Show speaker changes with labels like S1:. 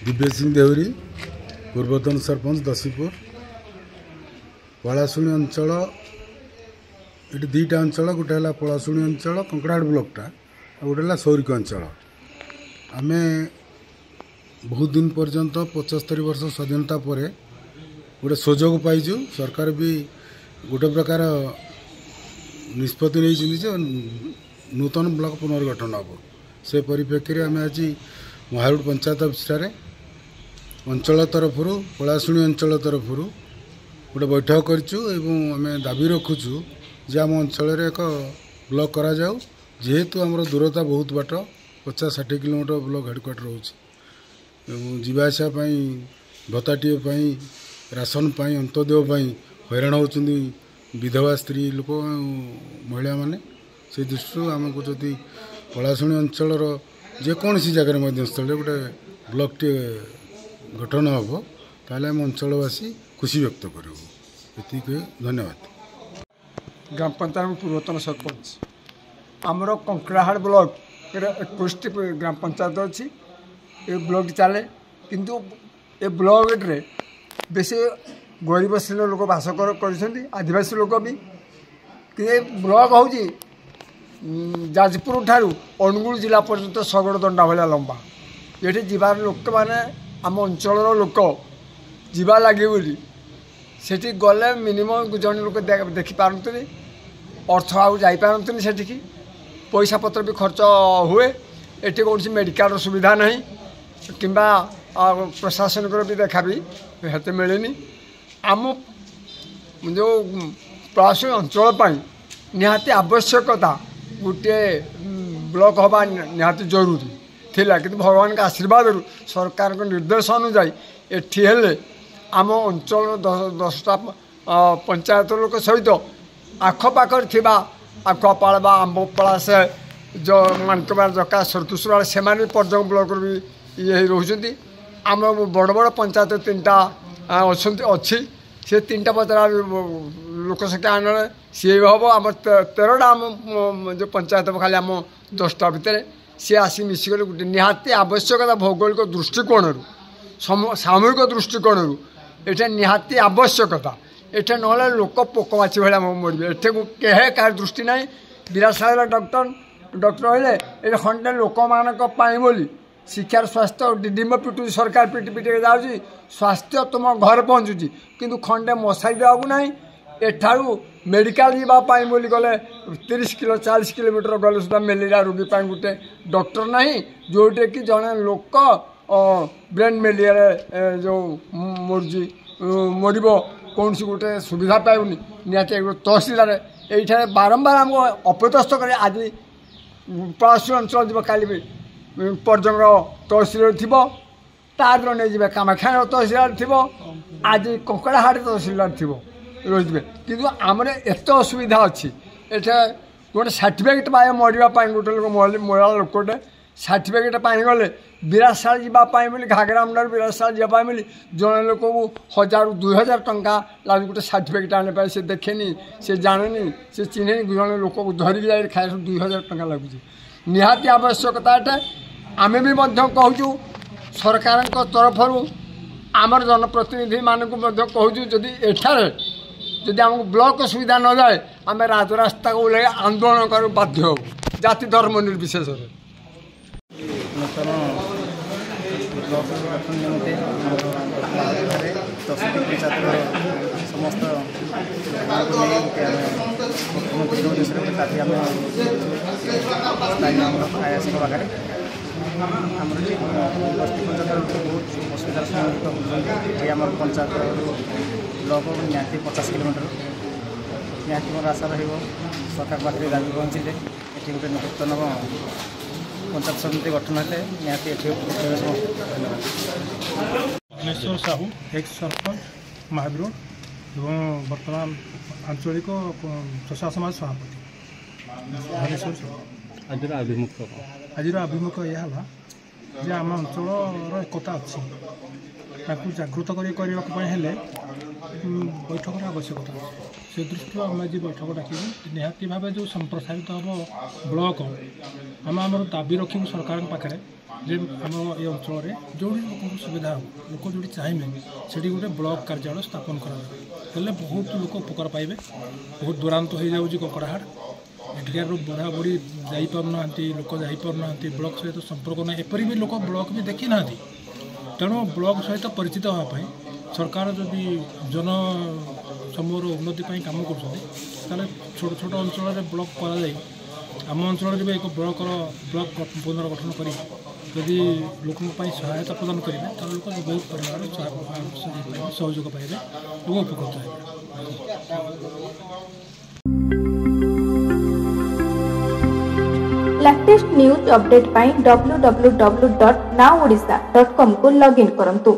S1: दिव्य सिंह देहुरी पूर्वतन सरपंच दसीपुर पलाशुणी अंचल ये दुईटा अंचल गोटे है पलाशुणी अंचल कंकड़ाहाड़ ब्लॉकटा गोटे है सौरिक अंचल आम बहुत दिन पर्यंत 75 वर्ष स्वाधीनता पर गोटे सुजोग पाइचु सरकार भी गोटे प्रकार निष्पत्ति नहीं नूतन ब्लॉक पुनर्गठन हम से परिप्रेक्षी में आम आज महारूड पंचायत ऑफिस अंचल तरफ पलाशुणी अंचल तरफ गोटे बैठक करें दाबी रखुचु जे आम अंचल एक ब्लॉक करा जाऊ जेहेतु आमर दूरता बहुत बाट 50-60 किलोमीटर ब्लॉक हेडक्वार्टर हो जावाई भत्ताटीय राशन अंत्योदय हैरान होती विधवा स्त्री लोक महिला माने से दृष्टि आमको जदि पलाशुणी अंचल जेकोसी जगह स्थल गोटे ब्लॉक टे गठन हम ताले आम अंचलवासी खुशी व्यक्त करूँ ये धन्यवाद।
S2: ग्राम पंचायत पूर्वतन सरपंच आमर कंकड़ाहाड़ ब्लॉक 21 ग्राम पंचायत अच्छी ये ब्लॉक चले किंतु ये ब्लॉक रे बेसी गरीब श्रेणी लोक बास कर आदिवासी लोक भी कि ब्लॉक हूँ जाजपुर ठारू अनुगुल जिला पर्यंत शगड़ दंडा भाया लंबा ये जीवार लोक मैंने आम अंचल लोक जीवा लगे बोली सेठी गले मिनिमम जन लोक देखी पारती अर्थ आउ जापारती सेठिकी पैसा पत्र भी खर्च हुए एटी कौन मेडिकल सुविधा नहीं किंबा प्रशासनिक भी देखा भी हेते मिलेनी आम जो पलाशुणी अंचल निहाती आवश्यकता गोटे ब्लॉक हवा निहाती जरूरी थिला कि भगवान का आशीर्वाद सरकार के निर्देश अनुजाई एठी हेले आम अंचल 10टा पंचायत लोक सहित आखपाखर थिबा आखपाड़ा आंबपड़ा से जो मानकबार जका सरतुसुरा से पर्यटन ब्लॉक भी ये रोचती आम बड़ बड़ पंचायत 3टा अच्छी से 3टा पचरा लोक संख्या आने सी हम आम 13टा आम जो पंचायत खाली आम 10टा भितर सी आसी मिसिक गोटे निहाती आवश्यकता भौगोलिक दृष्टिकोण सामूहिक दृष्टिकोण ये निहाती आवश्यकता एठे ना लोक पोकमाछी भाया मरबे एठे कहे क्या दृष्टि ना विराशाल डॉक्टर है ये खंडे लोक मानी शिक्षार स्वास्थ्य डिडिम पिटू सरकार पिटी पिटी जाऊँगी स्वास्थ्य तुम घर पहुँचुची किंतु खंडे मशाई देवाक ना एठारू मेडिकल जावाई बोली गले 30 किलो 40 किलोमीटर गले सुधा मेलेरिया रोगी गोटे डॉक्टर ना जोटे कि जड़े लोक ब्रेन मेलेरिया जो मरजी मरब कौन सी गोटे सुविधा पाऊनी निहती तहसीलदार ये बारंबार आमको अपदस्थ कर आज पलाशुणी अंचल जी काली पर्यटन तहसील थी तार नहीं जाए कामाख्या तहसीलदार थी आज कंकड़ाहाड़ तहसीलदार थी रही कि आम एत असुविधा अच्छी एटे गोटे सर्टिफिकेट पाए मरवाई गोटे लोक मरा लोकटे सर्टिफिकेट पाई गले विराशाल जावाई बोली घागरा मुंडार विराशाल जावाई बोली जड़े लोक 1000-2000 टंका लगे गोटे सर्टिफिकेट आने से देखेनी से जाने से चिन्हे जड़े लोक धरिकी जाए खाए 2000 टंका लगुच निहाती आवश्यकता एटे आम भी कहूँ सरकार तरफ आमर जनप्रतिनिधि मानक कहूँ जदि एठारे जदि आमको ब्लॉक सुविधा न जाए आम राजरास्ता को ले आंदोलन कर बाध्य हो जाति धर्म निर्विशेष
S3: नूतन ब्लॉक गठन निमंते तहसील पंचायत समस्त मुख्यमंत्री उद्देश्य आयासिक आगे आम बस्ती पंचायत बहुत असुविधार सम्मुखीन होती आम पंचायत ब्लॉक निहाती 50 किलोमीटर निहाती मोर आशा सरकार पाखे दाबी पहुँचले ये गोटे नूतन पंचायत समिति गठन होते निहाती
S4: धनेश्वर साहू एक्स सरपंच महावीर एवं वर्तमान आंचलिक चषा समाज सभापति धनेश्वर साहू आज आभिमुख यह जे आम अंचल एकता अच्छी जागृत करने बैठक आवश्यकता। से दृष्टि आम आज बैठक डाक निहाती भाव जो संप्रसारित हम ब्लॉक आम आम दाबी रखू सरकार पाखे जे आम ये अंचल जो लोक सुविधा हो लोक जो चाहिए से गोटे ब्लॉक कार्यालय स्थापन करा बहुत लोक उपकार पाइबे। बहुत दूरांत हो जाऊँगी ककड़ाहाड़ एठिकार बुढ़ा बुढ़ी जापारना लोक जापारना ब्लॉक सहित संपर्क ना एपरी भी लोक ब्लॉक भी देखी ना तेणु ब्लॉक सहित परिचित होगापाई सरकार जदि जन समूहर उन्नति काम कर छोट छोट अंचल ब्लॉक कर आम अंचल भी एक ब्लॉक पुनर्गठन कर यदि लोक सहायता प्रदान करेंगे तो लोक बहुत परिमाण सहयोग पाइबे और उपकृत होंगे।
S5: लेटेस्ट न्यूज अपडेट पाई www.nowodisha.com को लॉगिन करंतु।